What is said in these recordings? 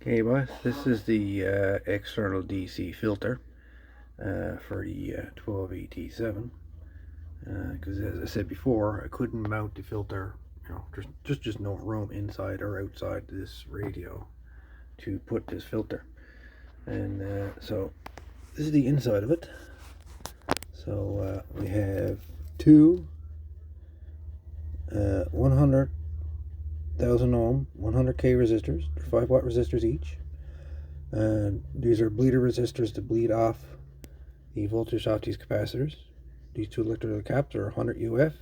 Okay, boss, this is the external DC filter for the 12AT7 because as I said before, I couldn't mount the filter, just no room inside or outside this radio to put this filter. And so this is the inside of it. So we have two 100,000 ohm 100k resistors. They're 5 watt resistors each. These are bleeder resistors to bleed off the voltage off these capacitors. These two electrolytic caps are 100 UF,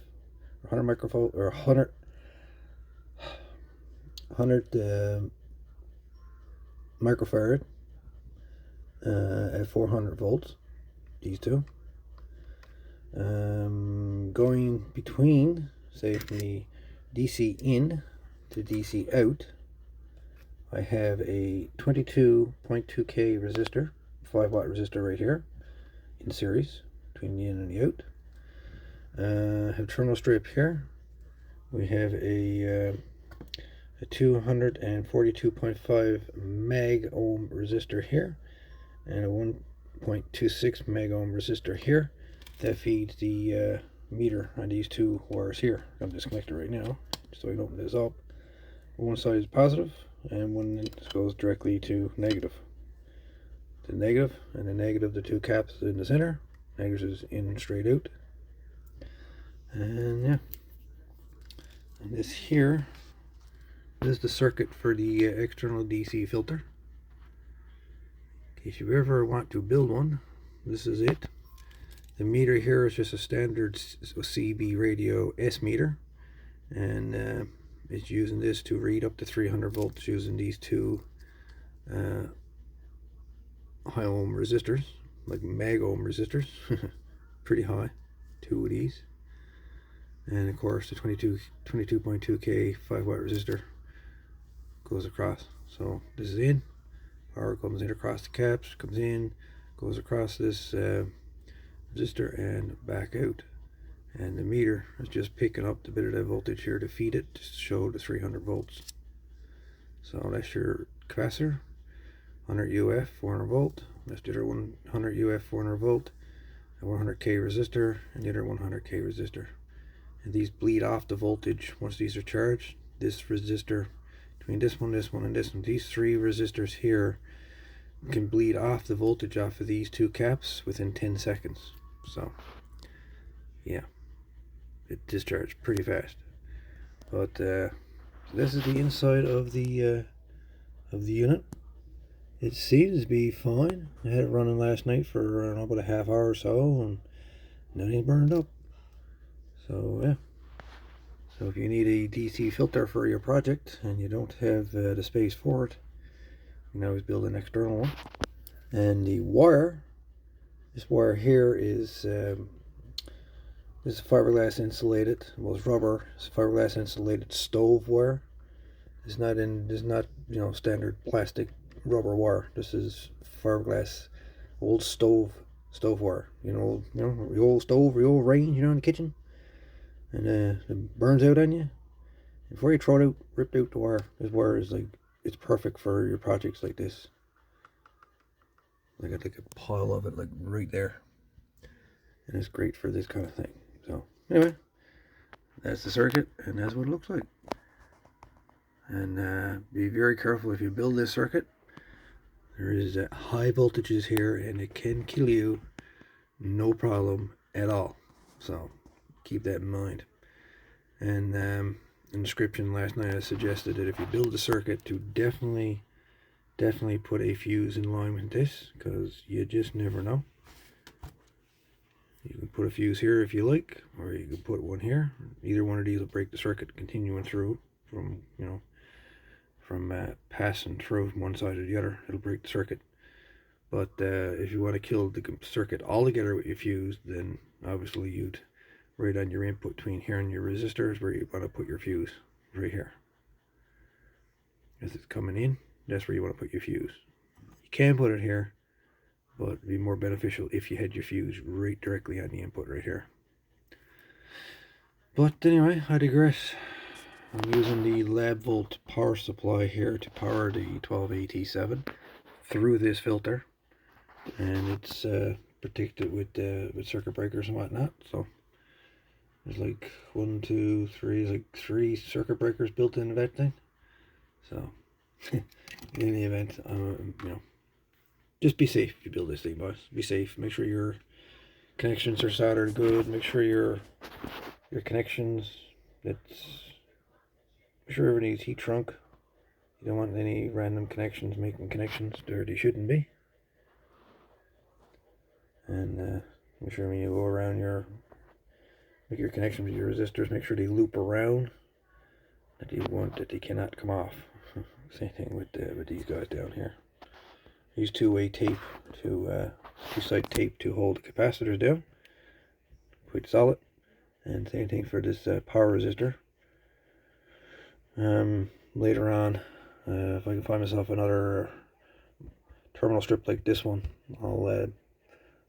or 100 microvolt, or 100 microfarad at 400 volts. These two. Going between, say, from the DC in to DC out, I have a 22.2k resistor, 5 watt resistor right here, in series between the in and the out. Have terminal strip here. We have a 242.5 meg ohm resistor here, and a 1.26 meg ohm resistor here. That feeds the meter on these two wires here. I'm disconnected right now, so I can open this up. One side is positive, and one goes directly to negative. The negative and the negative, the two caps in the center. Negative is in and straight out. And yeah, and this here is the circuit for the external DC filter. In case you ever want to build one, this is it. The meter here is just a standard CB radio S meter, and it's using this to read up to 300 volts using these two high ohm resistors, like meg ohm resistors. Pretty high, two of these. And of course the 22.2k 5 watt resistor goes across. So this is in, power comes in across the caps, comes in, goes across this resistor and back out. And the meter is just picking up the bit of that voltage here to feed it to show the 300 volts. So that's your capacitor, 100 UF 400 volt. That's the other 100 UF 400 volt, a 100k resistor, and the other 100k resistor. And these bleed off the voltage once these are charged. This resistor, between this one, and this one, these three resistors here can bleed off the voltage off of these two caps within 10 seconds. So yeah, it discharged pretty fast. But this is the inside of the unit. It seems to be fine. I had it running last night for about a half hour or so, and nothing's burned up. So yeah. So if you need a DC filter for your project and you don't have the space for it, you can always build an external one. And the wire, this wire here is this is fiberglass insulated. Well, it's rubber. It's fiberglass insulated stove wire. It's not standard plastic rubber wire. This is fiberglass old stove wire. Your old stove, your old range, in the kitchen, and it burns out on you. Before you throw it out, rip out the wire. This wire is it's perfect for your projects like this. I got like a pile of it like right there, and it's great for this kind of thing. So anyway, that's the circuit, and that's what it looks like. And be very careful if you build this circuit. There is high voltages here, and it can kill you, no problem at all. So keep that in mind. And in the description last night I suggested that if you build a circuit, to definitely put a fuse in line with this, because you just never know. You can put a fuse here if you like, or you can put one here. Either one of these will break the circuit continuing through from passing through from one side to the other. It'll break the circuit. But if you want to kill the circuit altogether with your fuse, then obviously you'd right on your input between here and your resistors where you want to put your fuse, right here. As it's coming in, that's where you want to put your fuse. You can put it here, but it'd be more beneficial if you had your fuse right directly on the input right here. But anyway, I digress. I'm using the lab volt power supply here to power the 12AT7 through this filter, and it's protected with circuit breakers and whatnot. So there's like 1, 2, 3, like 3 circuit breakers built into that thing. So in any event, you know, just be safe if you build this thing, boys. Be safe. Make sure your connections are soldered good. Make sure your connections, make sure everything's heat shrunk. You don't want any random connections making connections where they shouldn't be. And make sure when you go around make your connections with your resistors, make sure they loop around, that they cannot come off. Same thing with these guys down here. Use two-way tape two-side tape to hold the capacitors down, quite solid. And same thing for this power resistor. Later on, if I can find myself another terminal strip like this one, I'll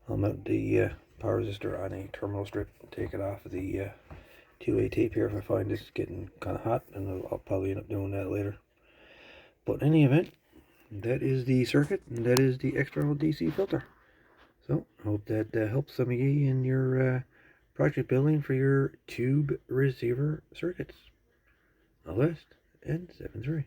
mount the power resistor on a terminal strip and take it off of the two-way tape here if I find this getting kind of hot, and I'll probably end up doing that later. But in any event, that is the circuit, and that is the external DC filter. So I hope that helps some of you in your project building for your tube receiver circuits. All the best, and 7-3.